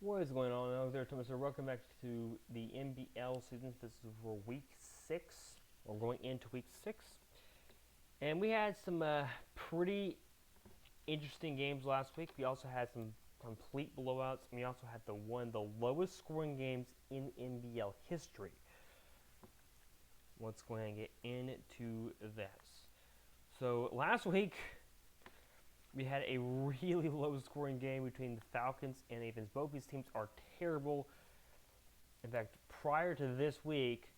What is going on out there, Thomas? Welcome back to the NBL season. This is for week 6. We're going into week 6. And we had some pretty interesting games last week. We also had some complete blowouts. And we also had one of the lowest scoring games in NBL history. Let's go ahead and get into this. So last week, we had a really low-scoring game between the Falcons and Athens. Both these teams are terrible. In fact, prior to this week,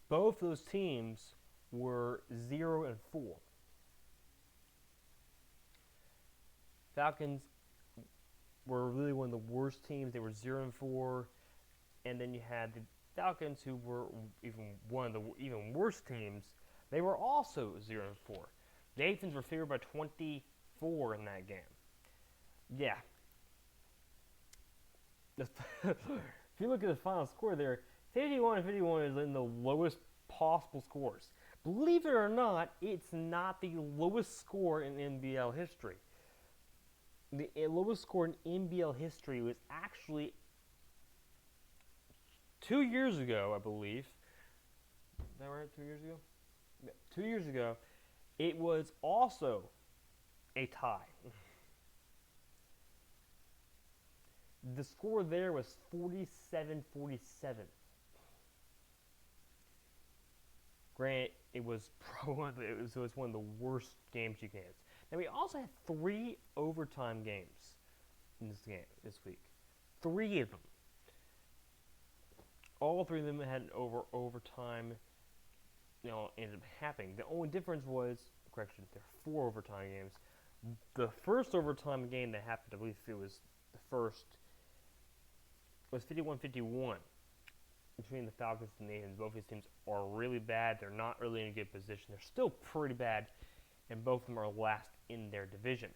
both those teams were 0-4. Falcons were really one of the worst teams. They were 0-4, and then you had the Falcons, who were one of the even worse teams. They were also 0-4. The Athens were favored by 24 in that game. Yeah. If you look at the final score there, 51-51 is in the lowest possible scores. Believe it or not, it's not the lowest score in NBL history. The lowest score in NBL history was actually 2 years ago, I believe. Is that right? 2 years ago? Yeah, 2 years ago, it was also a tie. The score there was 47-47. Granted, it was one of the worst games you can have. Now we also had 3 overtime games in this week. 3 of them. All 3 of them had overtime. Ended up happening. The only difference was, correction, there are 4 overtime games. The first overtime game that happened, I believe it was the first, was 51-51 between the Falcons and the Athens. Both these teams are really bad. They're not really in a good position. They're still pretty bad, and both of them are last in their division.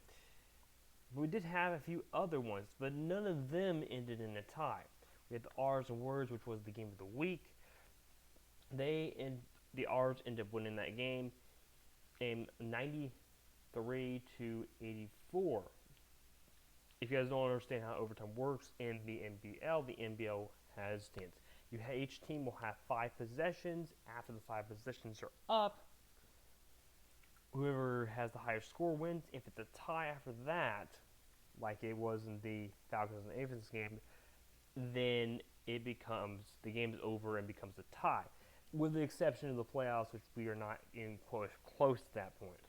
We did have a few other ones, but none of them ended in a tie. We had the R's and Words, which was the game of the week. The R's ended up winning that game in 93-84. If you guys don't understand how overtime works in the NBL has stands. Each team will have 5 possessions. After the 5 possessions are up, whoever has the highest score wins. If it's a tie after that, like it was in the Falcons and Athens game, then the game is over and becomes a tie, with the exception of the playoffs, which we are not in close to that point.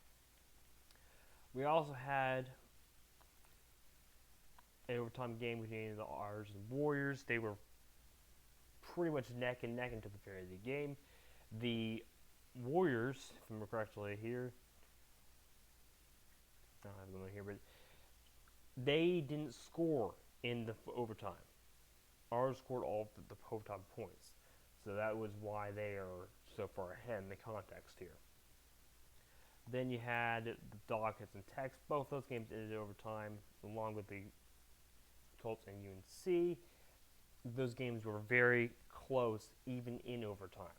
We also had an overtime game between the R's and Warriors. They were pretty much neck and neck until the very end of the game. The Warriors, if I remember correctly here, I don't have them here, but they didn't score in the overtime. R's scored all the overtime points. So that was why they are so far ahead in the context here. Then you had the Dawkins and Tex. Both those games ended in overtime, along with the Colts and UNC. Those games were very close, even in overtime.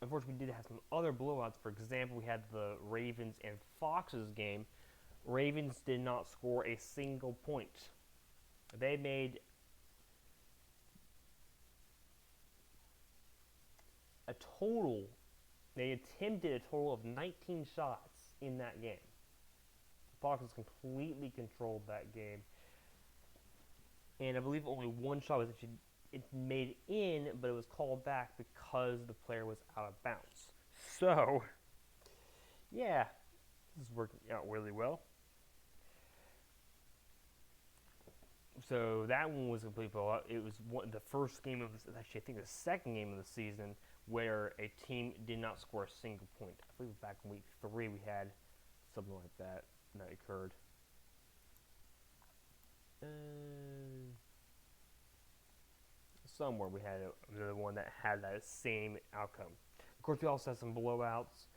Unfortunately, we did have some other blowouts. For example, we had the Ravens and Foxes game. Ravens did not score a single point. They made they attempted a total of 19 shots in that game. The Foxes completely controlled that game. And I believe only one shot was actually made in, but it was called back because the player was out of bounds. So, yeah, this is working out really well. So that one was a complete blowout. It was the first game of actually I think the second game of the season where a team did not score a single point. I believe back in week 3 we had something like that occurred. Somewhere we had another one that had that same outcome. Of course, we also had some blowouts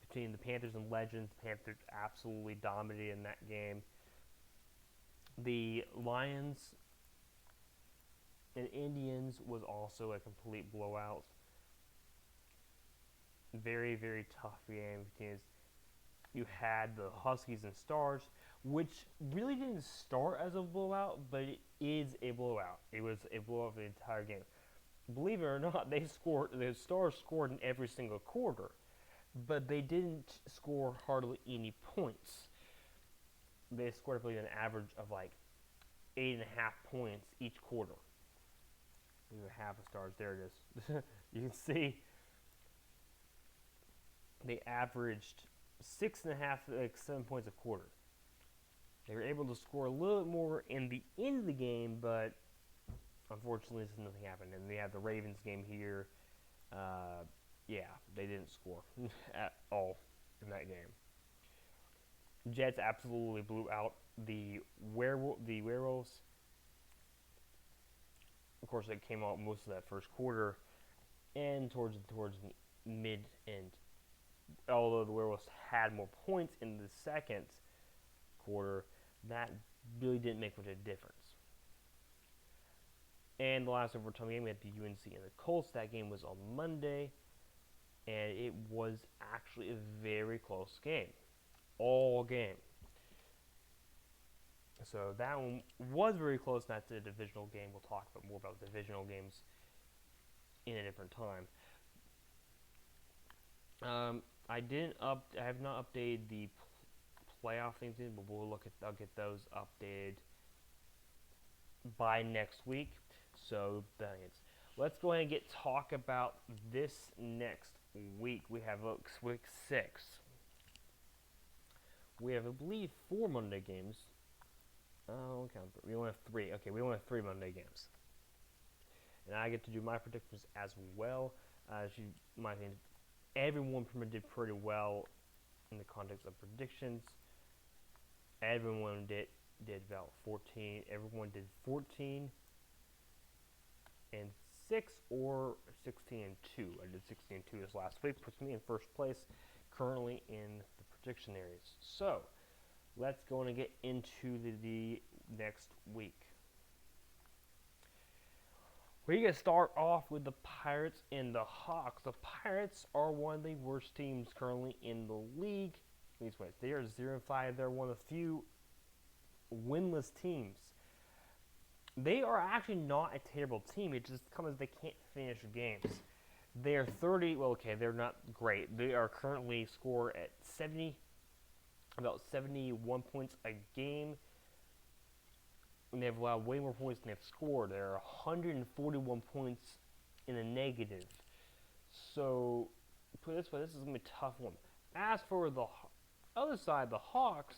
between the Panthers and Legends. The Panthers absolutely dominated in that game. The Lions and Indians was also a complete blowout. Very, very tough game because You had the Huskies and Stars, which really didn't start as a blowout, but it is a blowout. It was a blowout of the entire game. Believe it or not, the Stars scored in every single quarter, but they didn't score hardly any points. They scored, I believe, an average of like 8.5 points each quarter. We have half the Stars. There it is. You can see they averaged 6.5, like 7 points a quarter. They were able to score a little bit more in the end of the game, but unfortunately, nothing happened. And they had the Ravens game here. Yeah, they didn't score at all in that game. Jets absolutely blew out the Werewolves. Of course, they came out most of that first quarter, and towards the mid end. Although the Werewolves had more points in the second quarter, that really didn't make much of a difference. And the last overtime game, we had the UNC and the Colts. That game was on Monday, and it was actually a very close game, all game. So that one was very close. That's a divisional game. We'll talk more about divisional games in a different time. I have not updated the playoff things in, but I'll get those updated by next week. So let's go ahead and talk about this next week. We have week 6. We have, I believe, 4 Monday games. We only have 3. Okay, we only have 3 Monday games. And I get to do my predictions as well. As you might think, everyone did pretty well in the context of predictions. Everyone did about 14. Everyone did 14 and 6 or 16 and 2. I did 16 and 2 this last week. Puts me in first place currently in the prediction areas. So let's go and get into the next week. We're going to start off with the Pirates and the Hawks. The Pirates are one of the worst teams currently in the league. These ways, they are 0-5. They're one of the few winless teams. They are actually not a terrible team. It just comes they can't finish games. They are 30. Well, okay, they're not great. They are currently score at about 71 points a game. And they've allowed way more points than they've scored. They're 141 points in the negative. So, put it this way, this is going to be a tough one. As for the other side, the Hawks,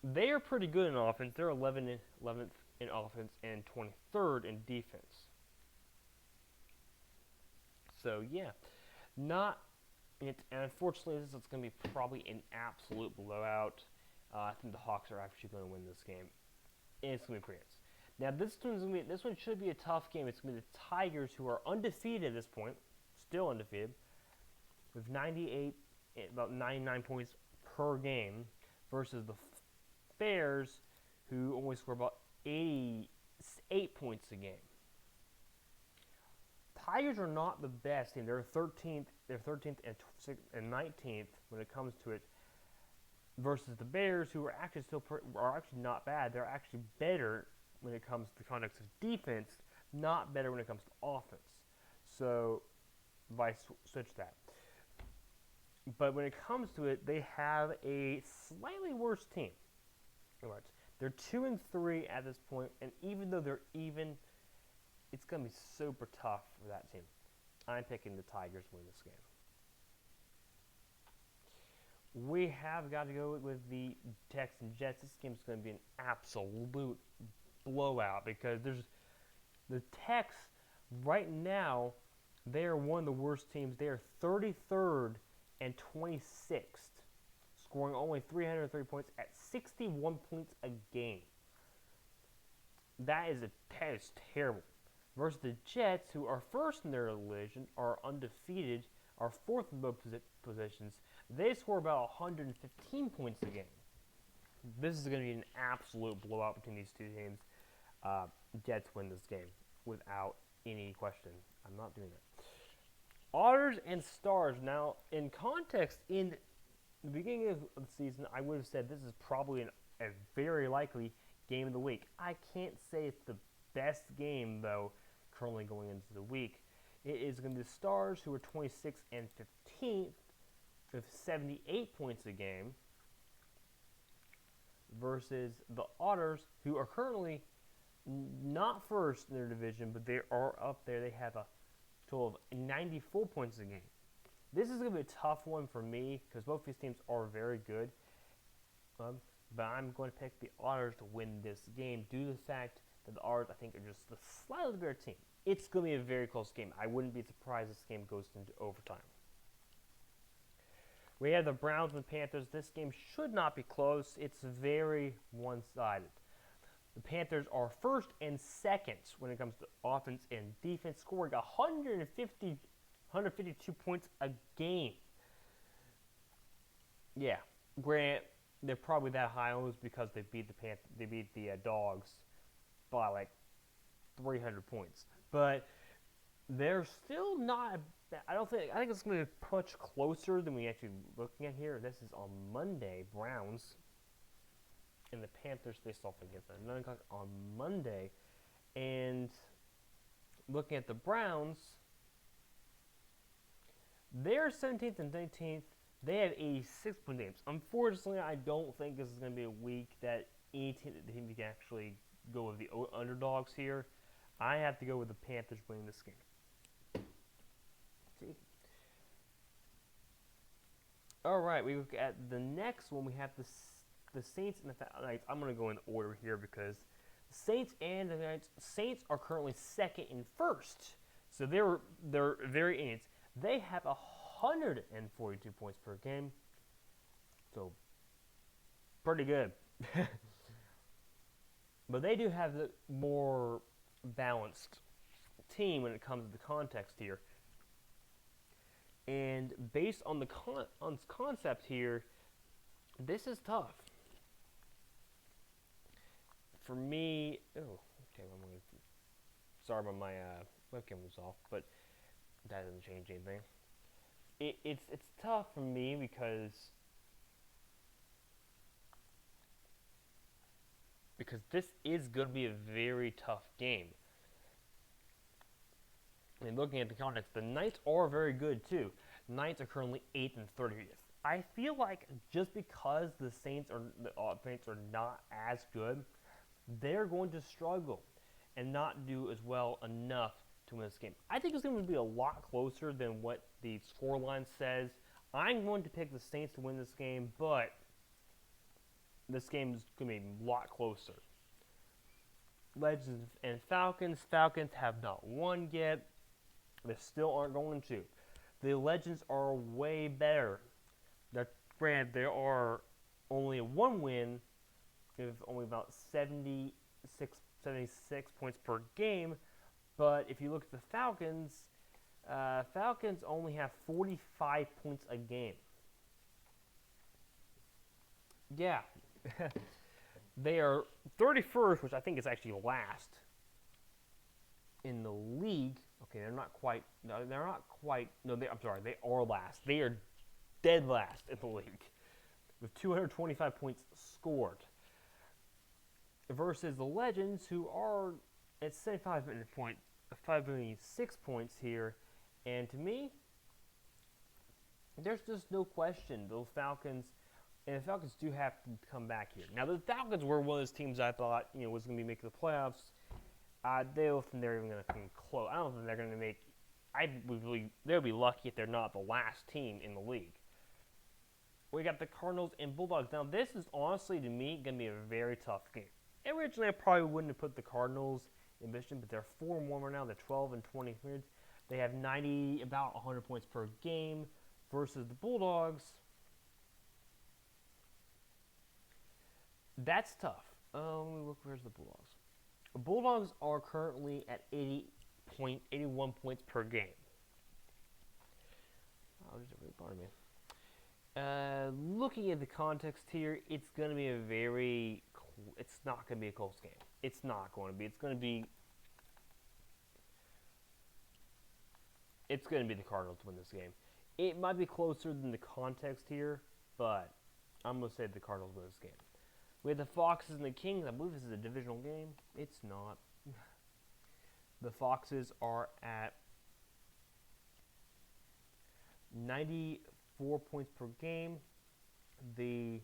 they are pretty good in offense. They're 11th in offense and 23rd in defense. So, yeah. And unfortunately, this is going to be probably an absolute blowout. I think the Hawks are actually going to win this game. And it's going to be pretty nice. Now, this one should be a tough game. It's going to be the Tigers, who are undefeated at this point, still undefeated, with about 99 points per game, versus the Bears, who only score about 88 points a game. Tigers are not the best team. They're 13th and 19th when it comes to it, versus the Bears, who are actually are actually not bad. They're actually better when it comes to the context of defense, not better when it comes to offense. So, switch that. But when it comes to it, they have a slightly worse team. They're 2-3 at this point, and even though they're even, it's going to be super tough for that team. I'm picking the Tigers to win this game. We have got to go with the Texans Jets. This game is going to be an absolute blowout because the Tex right now, they are one of the worst teams. They are 33rd and 26th, scoring only 303 points at 61 points a game. That is terrible. Versus the Jets, who are first in their division, are undefeated, are fourth in both positions. They score about 115 points a game. This is going to be an absolute blowout between these two teams. Jets win this game without any question. I'm not doing that. Otters and Stars. Now, in context, in the beginning of the season, I would have said this is probably a very likely game of the week. I can't say it's the best game, though, currently going into the week. It is going to be the Stars, who are 26th and 15th, with 78 points a game, versus the Otters, who are currently not first in their division, but they are up there. They have a total of 94 points a game. This is going to be a tough one for me because both these teams are very good. But I'm going to pick the Otters to win this game due to the fact that the Otters, I think, are just the slightly better team. It's going to be a very close game. I wouldn't be surprised if this game goes into overtime. We have the Browns and Panthers. This game should not be close. It's very one-sided. The Panthers are first and second when it comes to offense and defense, scoring 152 points a game. Yeah, Grant, they're probably that high almost because they beat the Dogs by like 300 points. But they're still not. I think it's going to be much closer than we actually looking at here. This is on Monday. Browns and the Panthers face off against at 9 o'clock on Monday. And looking at the Browns, they're 17th and 19th. They have 86-point games. Unfortunately, I don't think this is going to be a week that any team can actually go with the underdogs here. I have to go with the Panthers winning this game. See? All right, we look at the next one. We have the Saints and the Knights. I'm going to go in order here because the Saints and the Knights. Saints are currently second and first, so they're very in it. They have 142 points per game, so pretty good. But they do have the more balanced team when it comes to the context here. And based on the concept here, this is tough. For me, sorry about my webcam was off, but that doesn't change anything. It's tough for me because this is going to be a very tough game. And looking at the context, the Knights are very good too. Knights are currently 8th and 30th. I feel like just because the Saints are not as good, they're going to struggle and not do as well enough to win this game. I think it's going to be a lot closer than what the scoreline says. I'm going to pick the Saints to win this game, but this game is going to be a lot closer. Legends and Falcons. Falcons have not won yet. They still aren't going to. The Legends are way better. Granted, there are only one win with only about 76 points per game. But if you look at the Falcons, Falcons only have 45 points a game. Yeah. They are 31st, which I think is actually last in the league. Okay, they're not quite. No, they're not quite. No, I'm sorry. They are last. They are dead last in the league with 225 points scored. Versus the Legends, who are at 576 points here, and to me, there's just no question the Falcons. And the Falcons do have to come back here. Now, the Falcons were one of those teams I thought was going to be making the playoffs. They don't think they're even going to come close. I don't think they're going to make. They'll be lucky if they're not the last team in the league. We got the Cardinals and Bulldogs. Now, this is honestly to me going to be a very tough game. Originally, I probably wouldn't have put the Cardinals in mission, but they're 4-1 right now. They're 12 and 20 wins. They have about 100 points per game versus the Bulldogs. That's tough. Let me look. Where's the Bulldogs? The Bulldogs are currently at 81 points per game. Oh, pardon me. Looking at the context here, it's going to be it's not going to be a close game. It's not going to be. It's going to be the Cardinals to win this game. It might be closer than the context here, but I'm going to say the Cardinals win this game. We have the Foxes and the Kings. I believe this is a divisional game. It's not. The Foxes are at 94 points per game. The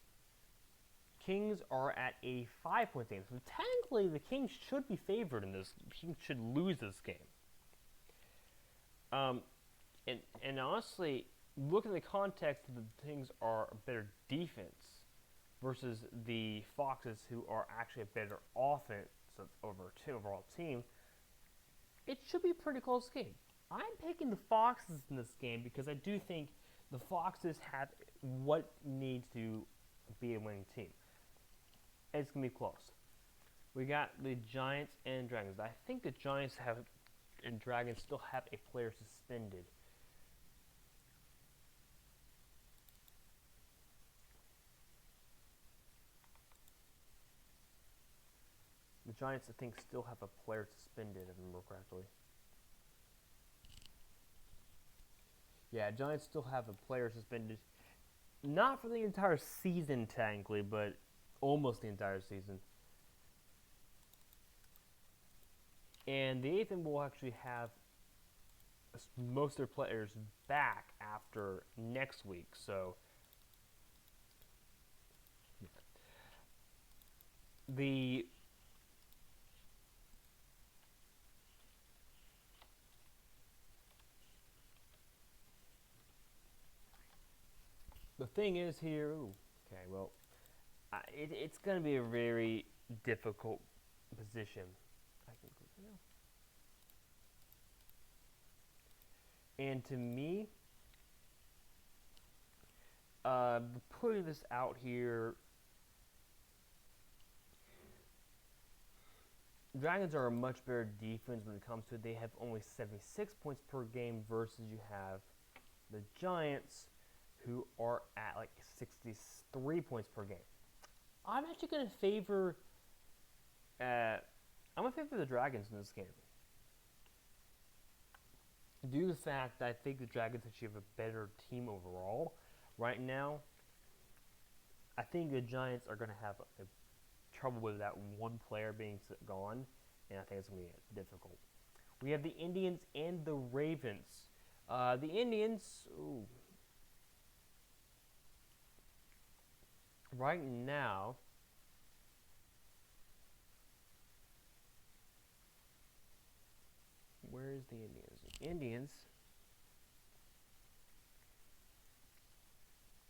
Kings are at 85 points per game. So technically, the Kings should be favored in this. The Kings should lose this game. And honestly, look in the context, the Kings are a better defense versus the Foxes, who are actually a better offense overall team. It should be a pretty close game. I'm picking the Foxes in this game because I do think the Foxes have what needs to be a winning team. It's going to be close. We got the Giants and Dragons. I think the Giants and Dragons still have a player suspended. The Giants, I think, still have a player suspended, if I remember correctly. Yeah, Giants still have a player suspended. Not for the entire season, technically, but almost the entire season. And the Athen will actually have most of their players back after next week. So, yeah. The thing is here, it's going to be a very difficult position. And to me, putting this out here, Dragons are a much better defense when it comes to it. They have only 76 points per game versus you have the Giants, who are at like 63 points per game. I'm actually going to favor the Dragons in this game. Due to the fact that I think the Dragons actually have a better team overall right now, I think the Giants are going to have trouble with that one player being gone, and I think it's going to be difficult. We have the Indians and the Ravens. The Indians, right now, where is the Indians? The Indians,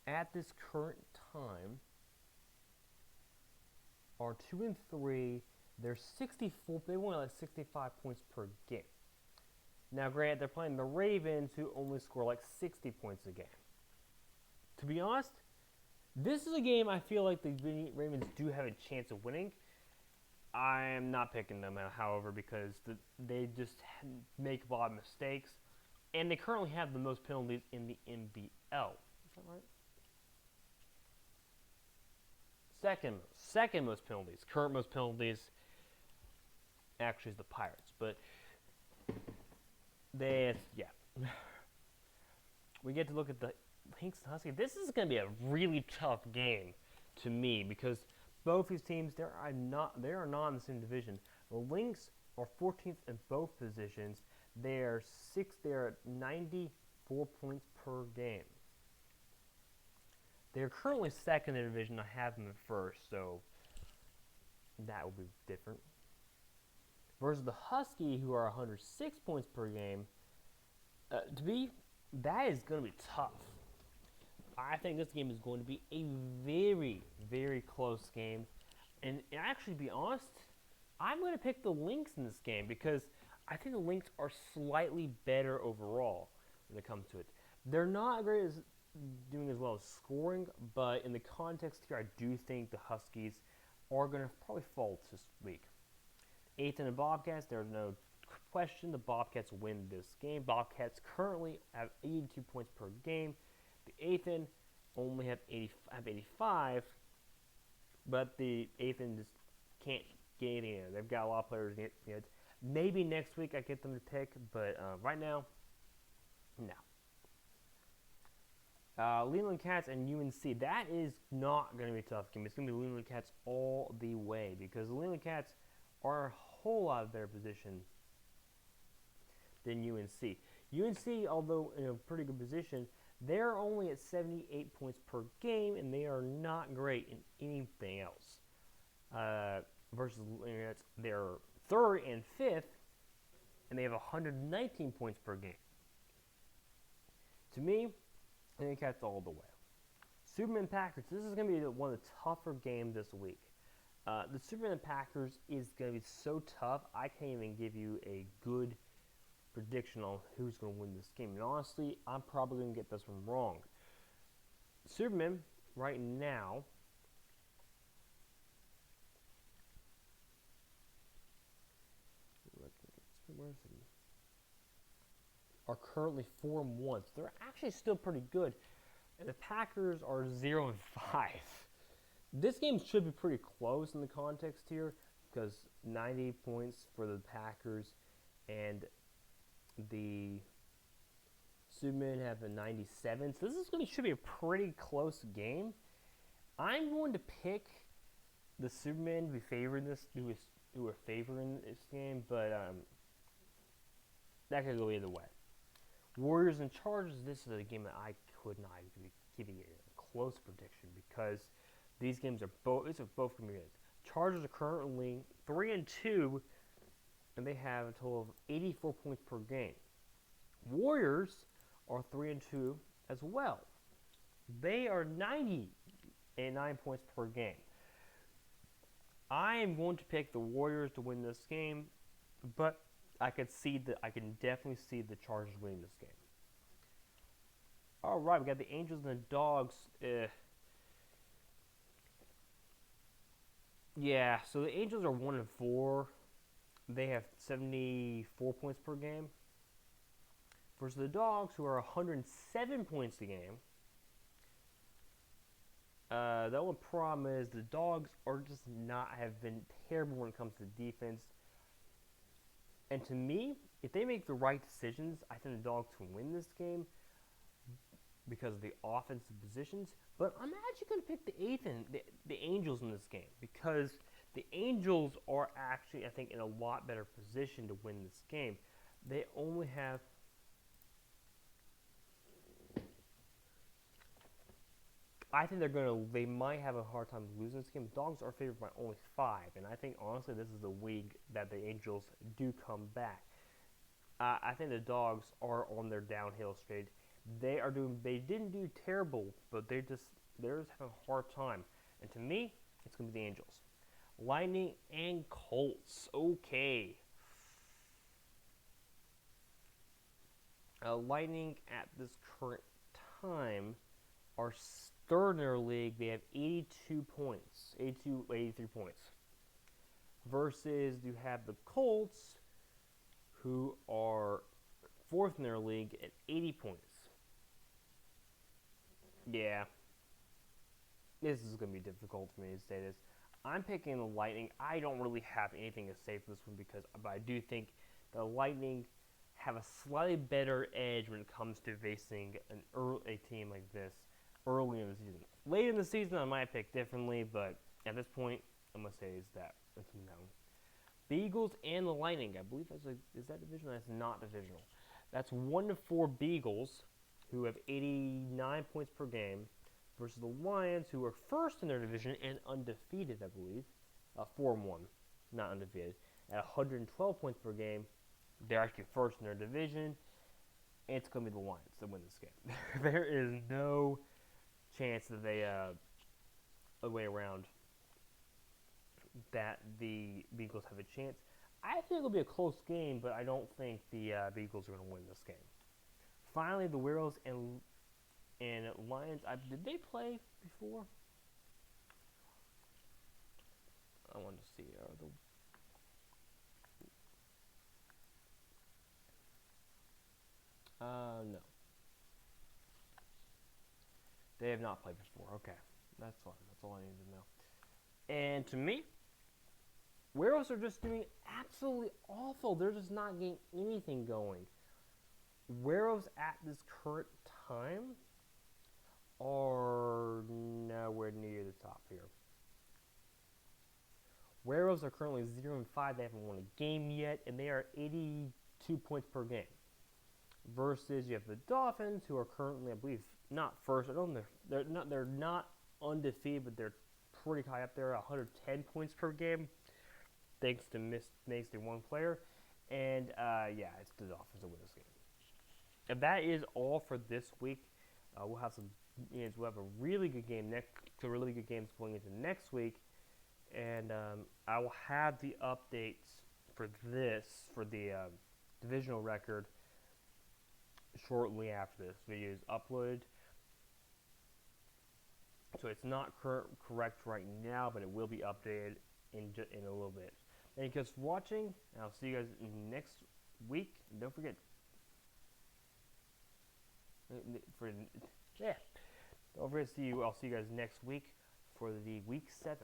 at this current time, are 2-3. They're 64. They won like 65 points per game. Now, granted, they're playing the Ravens, who only score like 60 points a game. To be honest, this is a game I feel like the Ravens do have a chance of winning. I am not picking them, however, because they just make a lot of mistakes, and they currently have the most penalties in the NBL. Is that right? Second most penalties. Current most penalties actually is the Pirates, but we get to look at the Lynx and Huskies. This is going to be a really tough game to me because both these teams they are not in the same division. The Lynx are 14th in both positions. They're at 94 points per game. They're currently second in the division. I have them at first, so that will be different. Versus the Husky, who are 106 points per game. That is going to be tough. I think this game is going to be a very, very close game. And actually, to be honest, I'm going to pick the Lynx in this game because I think the Lynx are slightly better overall when it comes to it. They're not doing as well as scoring, but in the context here, I do think the Huskies are going to probably fall this week. Athen and Bobcats, there's no question the Bobcats win this game. Bobcats currently have 82 points per game. The Athen only have 85, but the Athen just can't get anything in. They've got a lot of players. Maybe next week I get them to pick, but right now, no. Leland Cats and UNC. That is not going to be a tough game. It's going to be Leland Cats all the way because the Leland Cats are a whole lot better position than UNC. UNC, although in a pretty good position, they're only at 78 points per game, and they are not great in anything else. Versus they're third and fifth, and they have 119 points per game. To me, I think that's all the way. Superman Packers. This is going to be one of the tougher games this week. The Superman Packers is going to be so tough, I can't even give you a good prediction on who's going to win this game. And honestly, I'm probably going to get this one wrong. Superman, right now, are currently 4-1. So they're actually still pretty good. And the Packers are 0-5. This game should be pretty close in the context here because 90 points for the Packers and the Supermen have a 97. So this should be a pretty close game. I'm going to pick the Supermen who are favoring this game, but that could go either way. Warriors and Chargers. This is a game that I could not even give you a close prediction because these games are both going to be good. Chargers are currently 3-2, and they have a total of 84 points per game. Warriors are 3-2 as well. They are 99 points per game. I am going to pick the Warriors to win this game, but I can definitely see the Chargers winning this game. All right, we got the Angels and the Dogs. Yeah, so the Angels are 1-4. They have 74 points per game. Versus the Dogs, who are 107 points a game. The only problem is the Dogs have been terrible when it comes to defense. And to me, if they make the right decisions, I think the Dogs can win this game because of the offensive positions. But I'm actually going to pick the Angels in this game because the Angels are actually, I think, in a lot better position to win this game. They only have I think they might have a hard time losing this game. Dogs are favored by only 5, and I think honestly this is the week that the Angels do come back. I think the Dogs are on their downhill straight. They didn't do terrible, but they're just having a hard time. And to me, it's going to be the Angels. Lightning and Colts. Okay. Lightning at this current time are third in their league. They have 83 points. Versus you have the Colts, who are fourth in their league at 80 points. Yeah. This is going to be difficult for me to say this. I'm picking the Lightning. I don't really have anything to say for this one but I do think the Lightning have a slightly better edge when it comes to facing a team like this early in the season. Late in the season, I might pick differently, but at this point, I'm going to say it's known. The Eagles and the Lightning. I believe is that divisional? That's not divisional. That's 1-4 Beagles, who have 89 points per game, versus the Lions, who are first in their division and undefeated, I believe. 4-1, not undefeated. At 112 points per game, they're actually first in their division. And it's going to be the Lions that win this game. There is no chance that they, a way around, that the Beagles have a chance. I think it'll be a close game, but I don't think the Beagles are going to win this game. Finally, the Werewolves and Lions. Did they play before? I want to see. No. They have not played before. Okay. That's fine. That's all I need to know. And to me, Werewolves are just doing absolutely awful. They're just not getting anything going. Werewolves at this current time are nowhere near the top here. Werewolves are currently 0-5. They haven't won a game yet, and they are 82 points per game. Versus you have the Dolphins, who are currently, I believe, not first. I don't know they're not undefeated, but they're pretty high up there, 110 points per game, thanks to one player. And yeah, it's the Dolphins that win this game. And that is all for this week. We'll have we'll have a really good game really good games going into next week, and I will have the updates for the divisional record shortly after this video is uploaded. So it's not correct right now, but it will be updated in a little bit. Thank you guys for watching, and I'll see you guys next week. And don't forget, I'll see you guys next week for the week 7.